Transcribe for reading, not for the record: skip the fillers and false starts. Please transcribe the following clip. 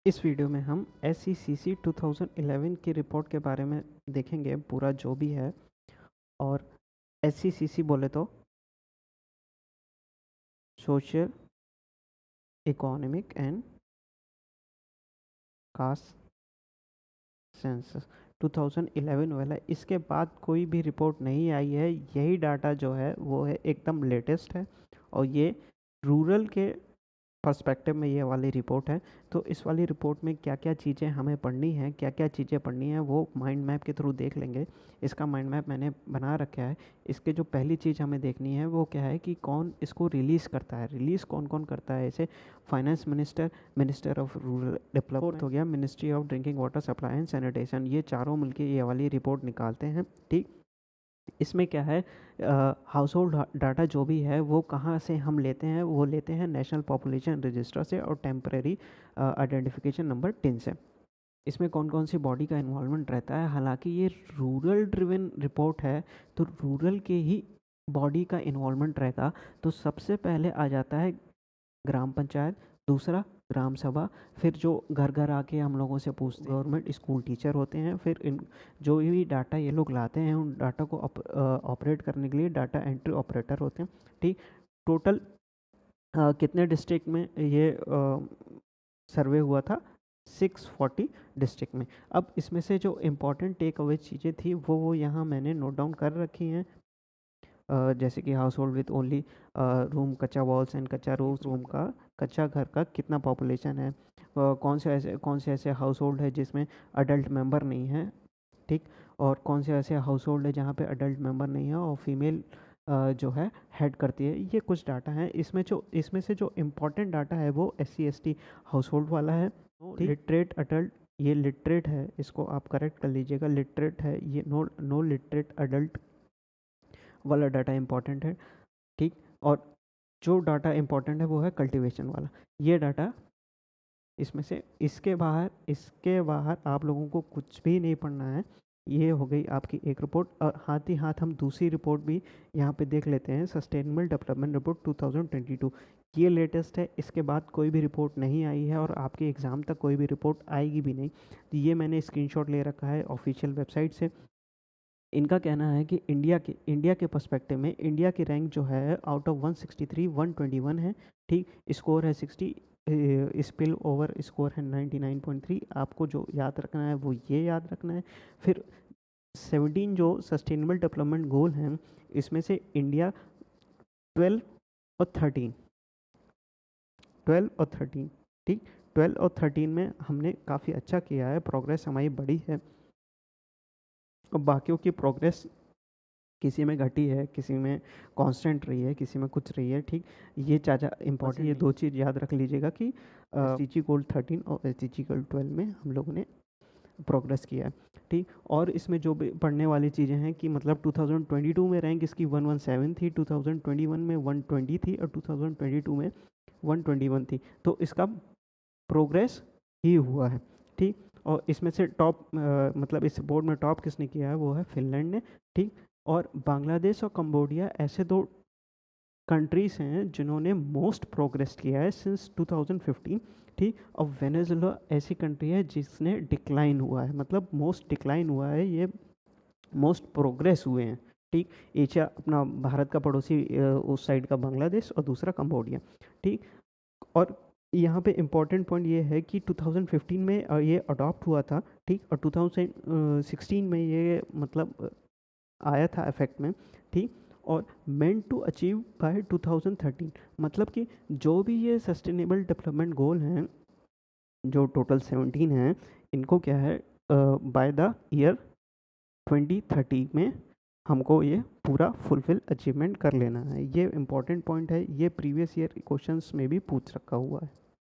इस वीडियो में हम SECC 2011 की रिपोर्ट के बारे में देखेंगे पूरा जो भी है। और SECC बोले तो social economic and caste census 2011 वाला, इसके बाद कोई भी रिपोर्ट नहीं आई है। यही डाटा जो है वो है एकदम लेटेस्ट है और ये रूरल के पर्सपेक्टिव में ये वाली रिपोर्ट है। तो इस वाली रिपोर्ट में क्या क्या चीज़ें हमें पढ़नी है, क्या क्या चीज़ें पढ़नी है, वो माइंड मैप के थ्रू देख लेंगे। इसका माइंड मैप मैंने बना रखा है। इसके जो पहली चीज़ हमें देखनी है वो क्या है कि कौन इसको रिलीज़ करता है, रिलीज़ कौन कौन करता है। इसे finance minister, minister of rural development हो गया, ministry of drinking water supply and sanitation, ये चारों मिलके ये वाली रिपोर्ट निकालते हैं। ठीक, इसमें क्या है, हाउस होल्ड डाटा जो भी है वो कहाँ से हम लेते हैं, वो लेते हैं नेशनल पॉपुलेशन रजिस्टर से और टेम्परेरी आइडेंटिफिकेशन नंबर 10 से। इसमें कौन कौन सी बॉडी का इन्वॉल्वमेंट रहता है। हालांकि ये रूरल ड्रिवन रिपोर्ट है तो रूरल के ही बॉडी का इन्वॉल्वमेंट रहेगा। तो सबसे पहले आ जाता है ग्राम पंचायत, दूसरा ग्राम सभा, फिर जो घर घर आके हम लोगों से पूछते हैं गवर्नमेंट स्कूल टीचर होते हैं, फिर इन जो भी डाटा ये लोग लाते हैं उन डाटा को ऑपरेट करने के लिए डाटा एंट्री ऑपरेटर होते हैं। ठीक, टोटल कितने डिस्ट्रिक्ट में ये सर्वे हुआ था, 640 डिस्ट्रिक्ट में। अब इसमें से जो इम्पोर्टेंट टेक अवे चीज़ें थी वो यहाँ मैंने नोट डाउन कर रखी हैं। जैसे कि house hold with only room, कच्चा वॉल्स एंड कच्चा रूम का, कच्चा घर का कितना पॉपुलेशन है, कौन से ऐसे हाउस होल्ड है जिसमें अडल्ट मेंबर नहीं है। ठीक, और कौन से ऐसे हाउस होल्ड है जहाँ पे अडल्ट मेंबर नहीं है और फीमेल जो है हेड करती है। ये कुछ डाटा है। इसमें से जो इम्पोर्टेंट डाटा है वो SC/ST हाउस होल्ड वाला है। लिटरेट अडल्ट, ये लिटरेट है, इसको आप करेक्ट कर लीजिएगा, लिटरेट है ये। नो लिटरेट अडल्ट वाला डाटा इम्पॉर्टेंट है। ठीक, और जो डाटा इम्पॉर्टेंट है वो है कल्टीवेशन वाला, ये डाटा इसमें से। इसके बाहर आप लोगों को कुछ भी नहीं पढ़ना है। ये हो गई आपकी एक रिपोर्ट। और हाथ ही हाथ हम दूसरी रिपोर्ट भी यहाँ पे देख लेते हैं, सस्टेनेबल डेवलपमेंट रिपोर्ट 2022। ये लेटेस्ट है, इसके बाद कोई भी रिपोर्ट नहीं आई है और आपके एग्ज़ाम तक कोई भी रिपोर्ट आएगी भी नहीं। तो ये मैंने स्क्रीनशॉट ले रखा है ऑफिशियल वेबसाइट से। इनका कहना है कि इंडिया के पर्सपेक्टिव में इंडिया की रैंक जो है आउट ऑफ 163 121 है। ठीक, स्कोर है 60, स्पिल ओवर स्कोर है 99.3। आपको जो याद रखना है वो ये याद रखना है। फिर 17 जो सस्टेनेबल डेवलपमेंट गोल हैं, इसमें से इंडिया 12 और 13, 12 और 13, ठीक, 12 और 13 में हमने काफ़ी अच्छा किया है, प्रोग्रेस हमारी बड़ी है। और बाकियों की प्रोग्रेस किसी में घटी है, किसी में कांस्टेंट रही है, किसी में कुछ रही है। ठीक, ये ज़्यादा इम्पॉर्टेंट, ये दो चीज़ याद रख लीजिएगा कि SDG गोल 13 और SDG गोल 12 में हम लोगों ने प्रोग्रेस किया है। ठीक, और इसमें जो भी पढ़ने वाली चीज़ें हैं कि मतलब 2022 में रैंक इसकी 117 थी, 2021 में 120 थी और 2022 में 121 थी। तो इसका प्रोग्रेस ही हुआ है। ठीक, और इसमें से टॉप मतलब इस बोर्ड में टॉप किसने किया है वो है फिनलैंड ने। ठीक, और बांग्लादेश और कंबोडिया ऐसे दो कंट्रीज़ हैं जिन्होंने मोस्ट प्रोग्रेस किया है सिंस 2015। ठीक, और वेनेजुला ऐसी कंट्री है जिसने डिक्लाइन हुआ है, मतलब मोस्ट डिक्लाइन हुआ है, ये मोस्ट प्रोग्रेस हुए हैं। ठीक, एशिया अपना भारत का पड़ोसी उस साइड का बांग्लादेश और दूसरा कंबोडिया। ठीक, और यहाँ पे इम्पॉर्टेंट पॉइंट ये है कि 2015 में ये अडॉप्ट हुआ था। ठीक, और 2016 में ये मतलब आया था इफेक्ट में। ठीक, और मेंट टू अचीव बाय 2013, मतलब कि जो भी ये सस्टेनेबल डेवलपमेंट गोल हैं जो टोटल 17 हैं, इनको क्या है बाय द ईयर 2030 में हमको ये पूरा फुलफिल अचीवमेंट कर लेना है। ये इम्पॉर्टेंट पॉइंट है, ये प्रीवियस ईयर क्वेश्चंस में भी पूछ रखा हुआ है।